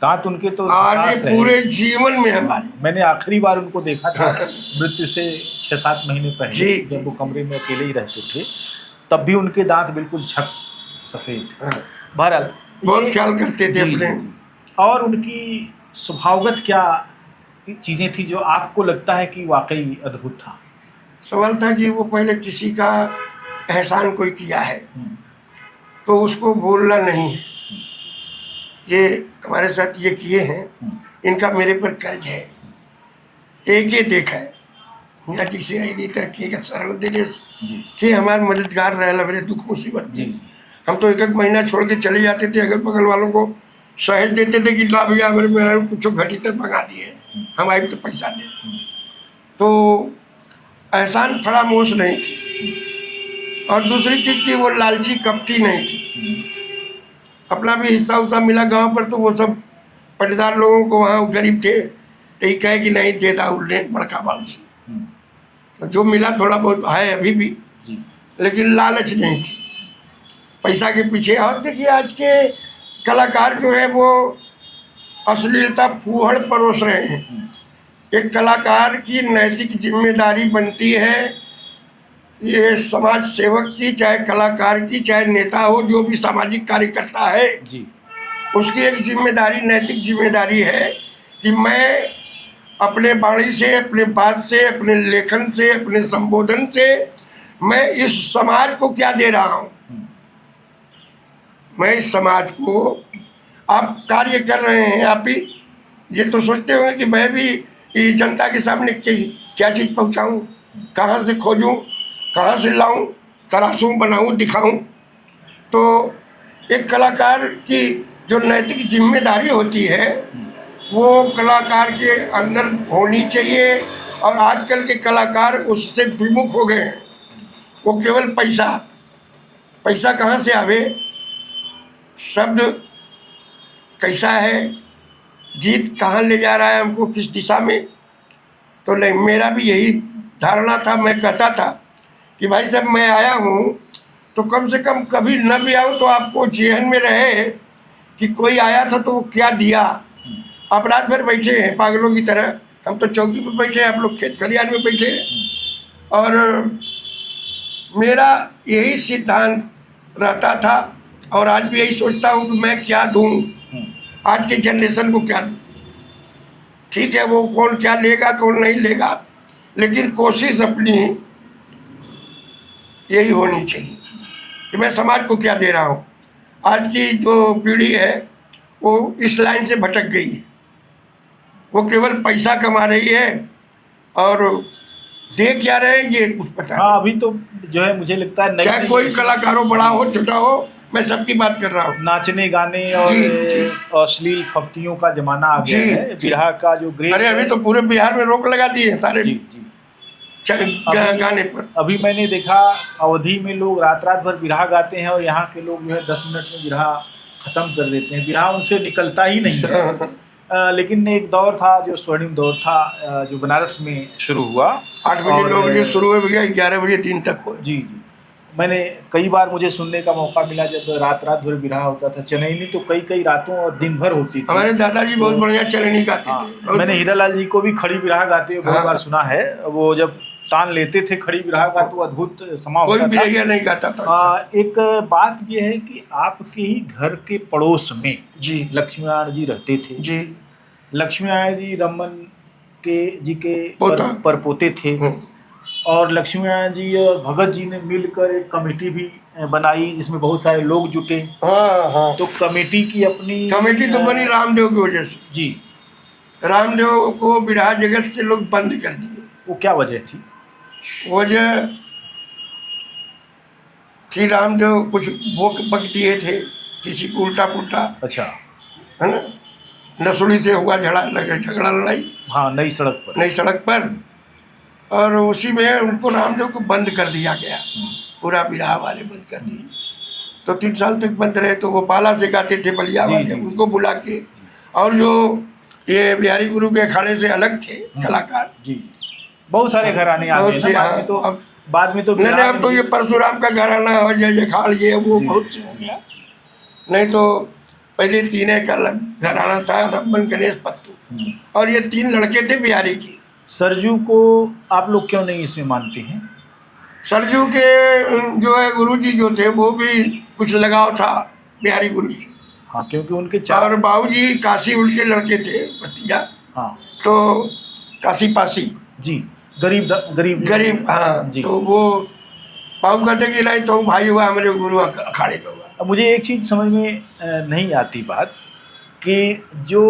दांत उनके तो आने झकास रहे। पूरे जीवन में हमारे। मैंने आखिरी बार उनको देखा था मृत्यु से 6-7 महीने पहले, जी, जब वो जी। कमरे में अकेले ही रहते थे, तब भी उनके दांत बिल्कुल झक सफेद। बहरहाल बहुत ख्याल करते थे जी, अपने। जी। और उनकी स्वभावगत क्या चीज़ें थी जो आपको लगता है कि वाकई अद्भुत था? सवाल था कि वो पहले किसी का एहसान कोई किया है तो उसको भूलना नहीं है। ये हमारे साथ ये किए हैं, इनका मेरे पर कर्ज है। एक ये देखा है यहाँ जिसे आई नहीं तक एक सरल दिनेश थे हमारे मददगार रहे मेरे दुख मुसीबत में। हम तो एक महीना छोड़ के चले जाते थे, अगल बगल वालों को सहज देते थे कि ना भैया मेरे मेरा कुछ घटी तक मंगा दिए, हम आए तो पैसा दे। तो एहसान फरामोश नहीं थी। और दूसरी चीज़ की वो लालची कपटी नहीं थी। अपना भी हिस्सा उस्सा मिला गांव पर, तो वो सब पट्टेदार लोगों को वहाँ गरीब थे तो ये कहे कि नहीं देता उल्टे बड़का बाबूजी। तो जो मिला थोड़ा बहुत है अभी भी, लेकिन लालच नहीं थी पैसा के पीछे। और देखिए आज के कलाकार जो है वो अश्लीलता फूहड़ परोस रहे हैं। एक कलाकार की नैतिक जिम्मेदारी बनती है, ये समाज सेवक की, चाहे कलाकार की, चाहे नेता हो, जो भी सामाजिक कार्य करता है जी, उसकी एक जिम्मेदारी, नैतिक जिम्मेदारी है कि मैं अपने वाणी से, अपने बात से, अपने लेखन से, अपने संबोधन से मैं इस समाज को क्या दे रहा हूँ। मैं इस समाज को, आप कार्य कर रहे हैं, आप भी ये तो सोचते होंगे कि मैं भी ये जनता के सामने क्या चीज़ पहुँचाऊँ, कहाँ से खोजूँ, कहाँ से लाऊँ, तराशूँ, बनाऊँ, दिखाऊँ। तो एक कलाकार की जो नैतिक जिम्मेदारी होती है वो कलाकार के अंदर होनी चाहिए। और आजकल के कलाकार उससे विमुख हो गए हैं। वो केवल पैसा, पैसा कहाँ से आवे, शब्द कैसा है, गीत कहाँ ले जा रहा है हमको, किस दिशा में। तो नहीं, मेरा भी यही धारणा था। मैं कहता था कि भाई साहब मैं आया हूँ तो कम से कम कभी न भी आऊँ तो आपको जेहन में रहे कि कोई आया था तो वो क्या दिया। आप रात भर बैठे हैं पागलों की तरह, हम तो चौकी पर बैठे हैं, आप लोग खेत खलियान में बैठे हैं। और मेरा यही सिद्धांत रहता था और आज भी यही सोचता हूँ कि मैं क्या दूँ आज के जनरेशन को, क्या दूँ। ठीक है वो कौन क्या लेगा कौन नहीं लेगा, लेकिन कोशिश अपनी यही होनी चाहिए कि मैं समाज को क्या दे रहा हूँ। आज की जो पीढ़ी है वो इस लाइन से भटक गई है, वो केवल पैसा कमा रही है और देख क्या रहे हैं ये कुछ पता हाँ, अभी तो जो है मुझे लगता है नहीं। चाहे कोई कलाकार हो, बड़ा हो छोटा हो, मैं सबकी बात कर रहा हूँ। नाचने गाने और जी। अश्लील फप्तियों का जमाना आ गया जी, है। जी। बिरहा का जो ग्रेड अरे अभी तो पूरे बिहार में रोक लगा दिए हैं सारे जी जी गाने पर। अभी मैंने देखा अवधि में लोग रात रात भर बिरहा गाते हैं और यहाँ के लोग जो है 10 मिनट में बिरहा खत्म कर देते हैं। बिरहा उनसे निकलता ही नहीं है। लेकिन एक दौर था जो स्वर्णिम दौर था, जो बनारस में शुरू हुआ। 8 बजे 9 बजे शुरू हो गया, 11 बजे दिन तक हो। जी जी, मैंने कई बार मुझे सुनने का मौका मिला जब रात रात भर बिरहा होता था। चनैनी तो कई कई रातों और दिन भर होती थी। हमारे दादाजी बहुत बढ़िया चनैनी गाते थे। मैंने हीरालाल जी को भी खड़ी बिरहा गाते हुए बहुत बार सुना है। वो जब तान लेते थे खड़ी बिरहा का तो अद्भुत समा होता था। कोई बिरहिया नहीं गाता था। एक बात ये है कि आपके ही घर के पड़ोस में जी लक्ष्मीनारायण जी रहते थे। जी। लक्ष्मीनारायण जी रमन जी के परपोते थे। और लक्ष्मीनारायण जी और भगत जी ने मिलकर एक कमेटी भी बनाई जिसमें बहुत सारे लोग जुटे। हाँ। तो कमेटी की अपनी कमेटी तो बनी रामदेव की वजह से। जी। रामदेव को बिरहा जगत से लोग बंद कर दिए। वो क्या वजह थी? वजह थी रामदेव कुछ बक दिए थे किसी को उल्टा पुल्टा। अच्छा। है ना, नसुड़ी से हुआ झगड़ा लड़ाई। हाँ, नई सड़क पर। और उसी में उनको रामदेव को बंद कर दिया गया। पूरा बिरहा वाले बंद कर दिए। तो 3 साल तक बंद रहे। तो वो पाला से गाते थे बलिया वाले, उनको बुला के। और जो ये बिहारी गुरु के अखाड़े से अलग थे कलाकार, जी, बहुत सारे घराने आ गए ना बाद में तो नहीं, अब तो ये परशुराम का घराना हो, जय जखाड़, ये वो बहुत से हो गया। नहीं तो पहले 3 का घराना था, रमन, गणेश, पत्तू। और ये 3 लड़के थे बिहारी की। सरजू को आप लोग क्यों नहीं इसमें मानते हैं? सरजू के जो है गुरुजी जो थे वो भी कुछ लगाव था बिहारी गुरु से। हाँ, क्योंकि उनके और बाबूजी काशी उनके लड़के थे भतीजा। हाँ, तो काशी पासी जी, गरीब। हाँ जी। तो वो बाबू कहते कि नहीं तो भाई हुआ हमारे गुरु अखाड़े का हुआ। अब मुझे एक चीज़ समझ में नहीं आती बात कि जो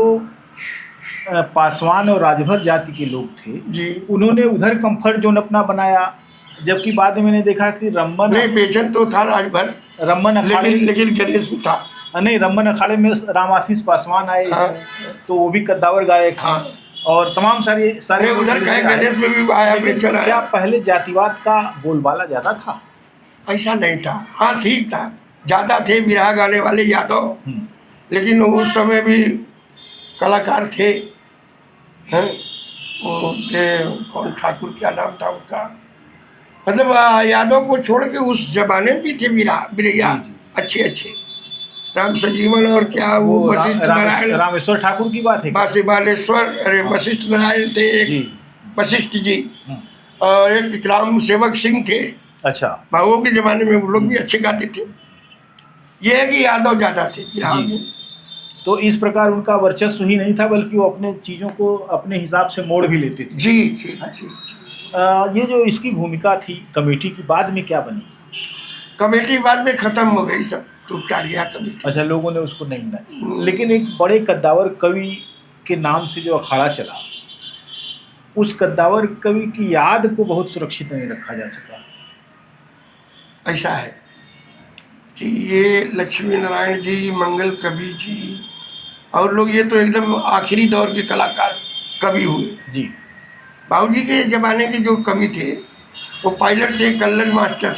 पासवान और राजभर जाति के लोग थे जी, उन्होंने उधर कंफर्ट जोन अपना बनाया, जबकि बाद में मैंने देखा कि रमन नहीं बेचन तो था राजभर, रमन अखाड़े लेकिन गणेश भी था। नहीं, रमन अखाड़े में रामाशीष पासवान आए। हाँ, तो वो भी कद्दावर गायक। हाँ, और तमाम सारे उधर कहे गणेश में भी आया, बेचन आया। क्या पहले जातिवाद का बोलबाला ज़्यादा था? ऐसा नहीं था। हाँ ठीक था, ज़्यादा थे बिरहा गाने वाले यादव, लेकिन उस समय भी कलाकार थे। हैं, वो थे कौन, ठाकुर क्या नाम था उनका, मतलब यादव को छोड़ के उस जमाने में भी थे बिरैया अच्छे राम सजीवन और क्या वो वशिष्ठ नारायण, रामेश्वर ठाकुर की बात है। बालेश्वर, अरे वशिष्ठ नारायण थे एक, वशिष्ठ जी। और एक राम सेवक सिंह थे। अच्छा, बाबुओं के ज़माने में वो लोग भी अच्छे गाते थे। ये है कि यादव ज़्यादा थे बिरहा में। तो इस प्रकार उनका वर्चस्व ही नहीं था, बल्कि वो अपने चीज़ों को अपने हिसाब से मोड़ भी लेते थे। जी। ये जो इसकी भूमिका थी कमेटी की, बाद में क्या बनी? कमेटी बाद में ख़त्म हो गई, सब टूट गया कमेटी। अच्छा, लोगों ने उसको नहीं बनाया। लेकिन एक बड़े कद्दावर कवि के नाम से जो अखाड़ा चला, उस कद्दावर कवि की याद को बहुत सुरक्षित नहीं रखा जा सका। ऐसा है कि ये लक्ष्मी नारायण जी, मंगल कवि जी और लोग, ये तो एकदम आखिरी दौर के कलाकार कवि हुए। जी। बाबूजी के ज़माने के जो कवि थे वो पायलट थे, कल्लन मास्टर,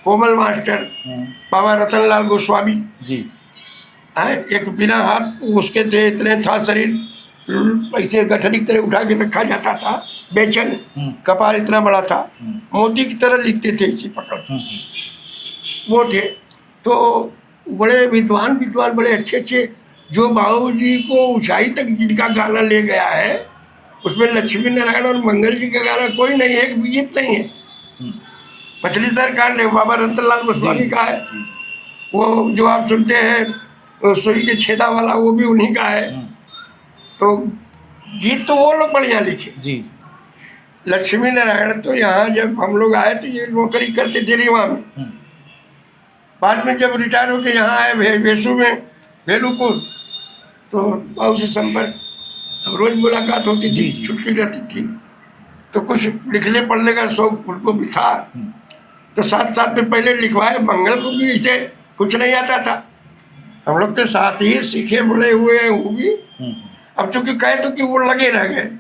कोमल मास्टर, बाबा रतनलाल गोस्वामी जी। एक बिना हाथ उसके थे, इतने था शरीर, ऐसे गठरी की तरह उठा के रखा जाता था, बेचन, कपार इतना बड़ा था, मोती की तरह लिखते थे इसी पकड़। वो थे तो बड़े विद्वान बड़े अच्छे जो बाबूजी को ऊंचाई तक जिनका गाना ले गया है, उसमें लक्ष्मी नारायण और मंगल जी का गाना कोई नहीं, एक विजित नहीं है। मछली सर कांड बाबा रतनलाल गोस्वामी का है, वो जो आप सुनते हैं सुई के छेदा वाला, वो भी उन्हीं का है। तो गीत तो वो लोग बढ़िया लिखे जी। लक्ष्मी नारायण तो यहाँ जब हम लोग आए तो ये नौकरी करते थे रीवा में। बाद में जब रिटायर होकर यहाँ आए भेसू में, भेलूपुर, तो बाबू से संपर्क, अब रोज मुलाकात होती थी, छुट्टी रहती थी। तो कुछ लिखने पढ़ने का शौक उनको भी था, तो साथ साथ में पहले लिखवाए। मंगल को भी ऐसे कुछ नहीं आता था, हम लोग के साथ ही सीखे बड़े हुए हैं वो भी। अब चूंकि कहे तो कि वो लगे रह गए,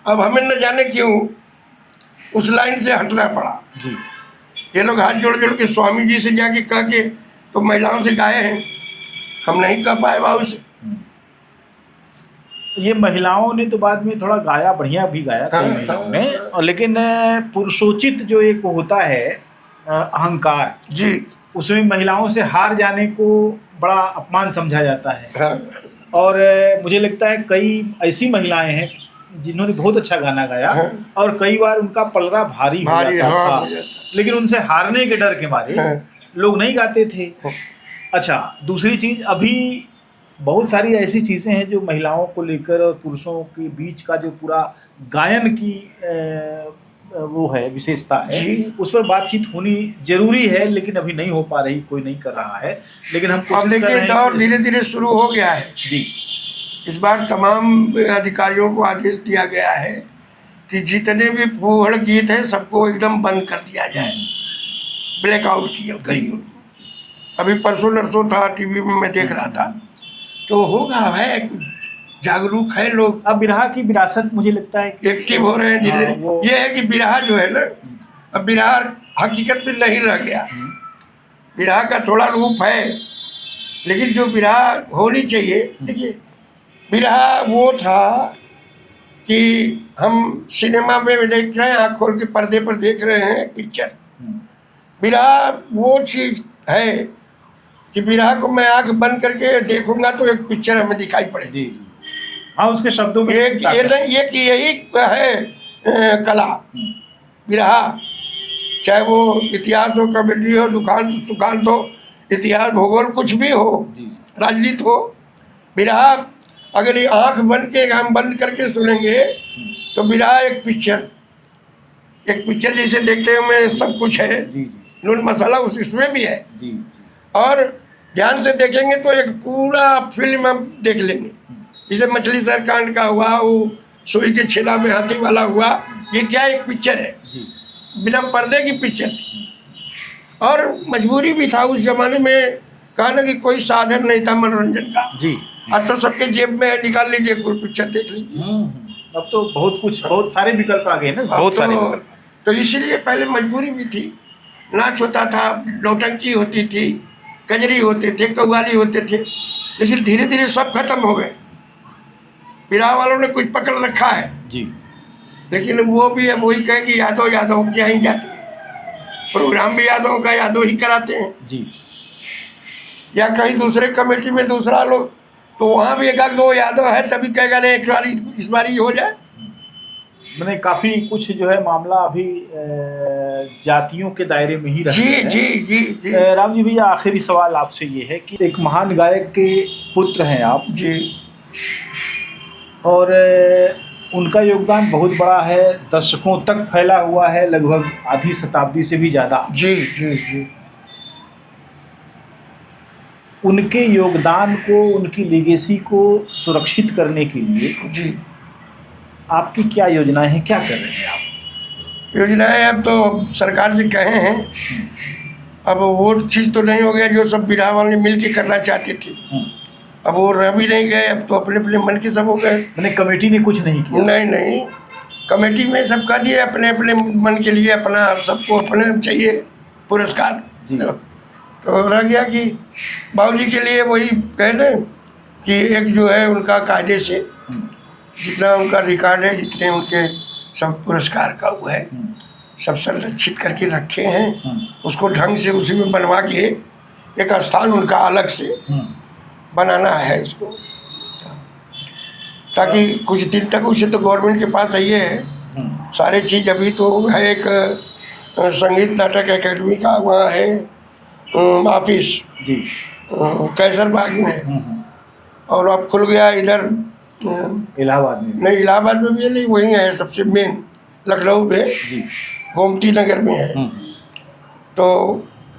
अब हमें न जाने क्यों उस लाइन से हटना पड़ा। जी। ये लोग हाथ जोड़ जोड़ के स्वामी जी से जाके कह के तो महिलाओं से गाए हैं, हम नहीं कह पाए बाबू से। ये महिलाओं ने तो बाद में थोड़ा गाया, बढ़िया भी गाया कई महिलाओं ने, और लेकिन पुरुषोचित जो एक होता है अहंकार जी, उसमें महिलाओं से हार जाने को बड़ा अपमान समझा जाता है। हाँ, और मुझे लगता है कई ऐसी महिलाएं हैं जिन्होंने बहुत अच्छा गाना गाया, हाँ, और कई बार उनका पलड़ा भारी हो भारी, जाता हाँ, था, लेकिन उनसे हारने के डर के मारे हाँ, लोग नहीं गाते थे। हाँ। अच्छा, दूसरी चीज, अभी बहुत सारी ऐसी चीजें हैं जो महिलाओं को लेकर और पुरुषों के बीच का जो पूरा गायन की वो है, विशेषता है, जी। उस पर बातचीत होनी जरूरी है, लेकिन अभी नहीं हो पा रही, कोई नहीं कर रहा है, लेकिन हम अब कोशिश कर देखिए रहे हैं दौर कि- धीरे धीरे शुरू हो गया है। जी। इस बार तमाम अधिकारियों को आदेश दिया गया है कि जितने भी फूहड़ गीत हैं सबको एकदम बंद कर दिया जाए, ब्लैकआउट करिए उनको। अभी परसों नरसों था टीवी में मैं देख रहा था, तो होगा है कुछ जागरूक है लोग, अब बिरहा की विरासत मुझे लगता है कि एक्टिव हो रहे हैं धीरे धीरे। वो- ये है कि बिरहा जो है ना, अब बिरहा हकीकत में नहीं रह गया, बिरहा का थोड़ा रूप है, लेकिन जो बिरहा होनी चाहिए, देखिए बिरहा वो था कि हम सिनेमा में देख रहे हैं, आँख खोल के पर्दे पर देख रहे हैं पिक्चर। बिरहा वो चीज़ है कि बिरहा को मैं आँख बंद करके देखूंगा तो एक पिक्चर हमें दिखाई पड़ेगी। जी जी, हाँ, उसके शब्दों में एक ये नहीं, एक यही है कला बिरहा, चाहे वो इतिहास हो, कॉमेडी हो, दुखांत सुखांत हो, इतिहास भूगोल कुछ भी हो, जी जी, राजनीति हो, बिरहा अगर ये आँख बंद के हम बंद करके सुनेंगे तो बिरहा एक पिक्चर जैसे देखते हैं में सब कुछ है, जी जी, नून मसाला उसमें भी है, जी जी, और ध्यान से देखेंगे तो एक पूरा फिल्म हम देख लेंगे। जैसे मछली सर कांड का हुआ, वो सुई के छेदा में हाथी वाला हुआ, ये क्या एक पिक्चर है, जी, बिना पर्दे की पिक्चर थी। और मजबूरी भी था उस जमाने में, कहा ना कि कोई साधन नहीं था मनोरंजन का। जी। अब तो सबके जेब में निकाल लीजिए, कोई पिक्चर देख लीजिए। अब तो बहुत सारे विकल्प आ गए ना, बहुत सारे विकल्प। तो इसीलिए पहले मजबूरी भी थी, नाच होता था, नौटंकी होती थी, कजरी होते थे, कव्वाली होते थे, लेकिन धीरे धीरे सब खत्म हो गए। बिरहा वालों ने कुछ पकड़ रखा है, जी, लेकिन वो भी अब वही कहे कि यादव यादव क्या ही जाती है, प्रोग्राम भी यादव का यादव ही कराते हैं। जी, या कहीं दूसरे कमेटी में दूसरा लोग, तो वहाँ भी एक आध दो यादव है, तभी कहेगा नहीं इस बारी हो जाए। मैंने काफी कुछ जो है मामला अभी जातियों के दायरे में ही जी रहता है। जी जी जी राम जी भैया, आखिरी सवाल आपसे ये है कि एक महान गायक के पुत्र हैं आप जी, और उनका योगदान बहुत बड़ा है, दशकों तक फैला हुआ है, लगभग आधी शताब्दी से भी ज़्यादा। जी जी जी। उनके योगदान को, उनकी लेगेसी को सुरक्षित करने के लिए जी, आपकी क्या योजनाएं हैं, क्या कर रहे हैं आप? योजनाएं अब तो सरकार से कहे हैं, अब वो चीज़ तो नहीं हो गया जो सब बिरहा वाले मिल के करना चाहते थे, अब वो रह भी नहीं गए, अब तो अपने अपने मन के सब हो गए। मैंने कमेटी ने कुछ नहीं किया? नहीं नहीं, कमेटी में सब कह दिए अपने अपने मन के लिए, अपना सबको अपने चाहिए पुरस्कार। जी। तो रह गया कि बाबूजी के लिए वही कह दें कि एक जो है उनका कायदे से जितना उनका रिकॉर्ड है, जितने उनके सब पुरस्कार का वो है, सब संरक्षित करके रखे हैं, उसको ढंग से उसी में बनवा के एक स्थान उनका अलग से बनाना है उसको, ताकि कुछ दिन तक उसे तो गवर्नमेंट के पास है, ये है सारे चीज़। अभी तो है एक संगीत नाटक एकेडमी का वहाँ है ऑफिस जी, कैसर बाग में है, और अब खुल गया इधर इलाहाबाद में नहीं, इलाहाबाद में भी है नहीं, वही है सबसे मेन, लखनऊ में जी, गोमती नगर में है। तो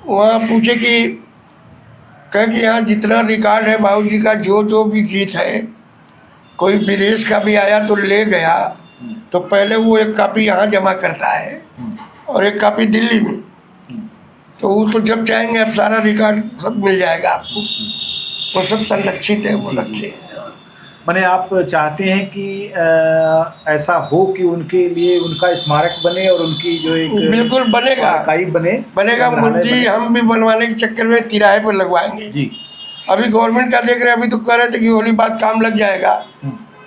वहाँ पूछे कि कहे कि यहाँ जितना रिकॉर्ड है बाबूजी का, जो जो भी गीत है, कोई विदेश का भी आया तो ले गया, तो पहले वो एक कॉपी यहाँ जमा करता है और एक कॉपी दिल्ली में। तो वो तो जब चाहेंगे अब सारा रिकॉर्ड सब मिल जाएगा आपको। वो सब संरक्षित है, वो जी, रखे जी। हैं। माने आप चाहते हैं कि ऐसा हो कि उनके लिए उनका स्मारक बने और उनकी जो एक बिल्कुल बनेगा, आर्काइव बने, बनेगा। संग्रहालय मूर्ति बने। हम भी बनवाने के चक्कर में तिराहे पर लगवाएंगे। जी। अभी गवर्नमेंट का देख रहे हैं, अभी तो कह रहे थे कि होली बाद काम लग जाएगा।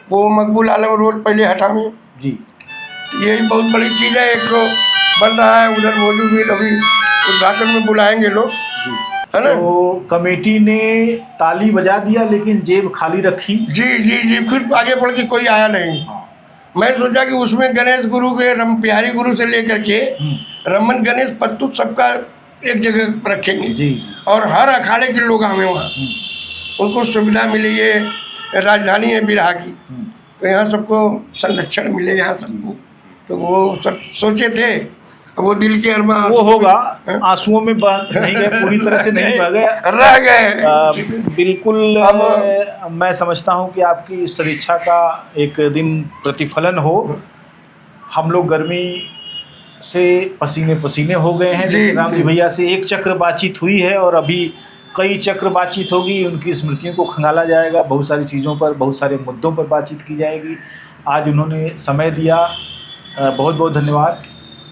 वो मकबूल आलम रोड पहले हटावे। जी। तो यही बहुत बड़ी चीज़ है। एक तो बन रहा है उधर, मौजूद भी अभी उद्घाटन में बुलाएंगे लोग, जी। है ना। तो कमेटी ने ताली बजा दिया लेकिन जेब खाली रखी। जी जी जी, फिर आगे बढ़ के कोई आया नहीं। हाँ। मैं सोचा कि उसमें गणेश गुरु के बिहारी गुरु से लेकर के रमन गणेश पत्तू सबका एक जगह रखेंगे। जी। और हर अखाड़े के लोग आवे वहाँ, उनको सुविधा मिले। ये राजधानी है बिरहा की, तो यहाँ सबको संरक्षण मिले यहाँ सबको। तो वो सब सोचे थे, अब वो दिल के अरमा वो होगा, आंसुओं में बह नहीं गए, पूरी तरह से नहीं बह गए, रह गए। बिल्कुल। मैं समझता हूँ कि आपकी सदिच्छा का एक दिन प्रतिफलन हो। हम लोग गर्मी से पसीने पसीने हो गए हैं, लेकिन राम जी भैया से एक चक्र बातचीत हुई है और अभी कई चक्र बातचीत होगी। उनकी स्मृतियों को खंगाला जाएगा, बहुत सारी चीज़ों पर, बहुत सारे मुद्दों पर बातचीत की जाएगी। आज उन्होंने समय दिया, बहुत बहुत धन्यवाद।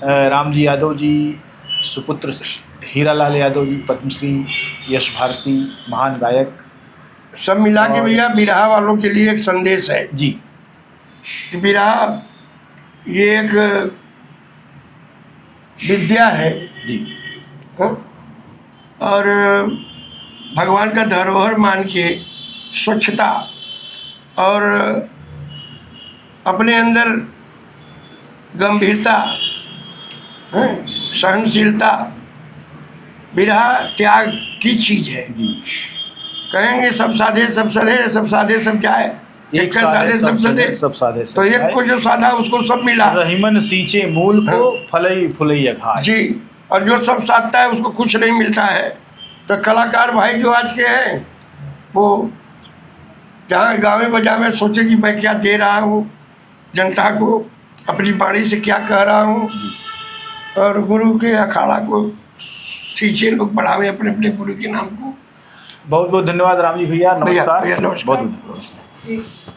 राम जी यादव जी, सुपुत्र हीरालाल यादव जी, पद्मश्री, यश भारती, महान गायक, सब मिला के भैया बिरहा वालों के लिए एक संदेश है जी कि बिरहा ये एक विद्या है जी। हाँ? और भगवान का धरोहर मान के स्वच्छता और अपने अंदर गंभीरता, सहनशीलता, बिरहा त्याग की चीज है। कहेंगे सब साधे सब सधे, सब साधे सब क्या है, एक का साधे सब सधे, सब साधे सब तो एक को जो साधा उसको सब मिला। रहीमन सींचे मूल को, फलई फुलई अघाय। जी, और जो सब साधता है उसको कुछ नहीं मिलता है। तो कलाकार भाई जो आज के हैं, वो जहाँ गावे बजावे सोचे कि मैं क्या दे रहा हूँ जनता को, अपनी वाणी से क्या कह रहा हूँ, और गुरु के अखाड़ा को सींचे लोग बढ़ावे अपने अपने गुरु के नाम को। बहुत बहुत धन्यवाद राम जी भैया, नमस्कार। भैया नमस्कार। बहुत बहुत।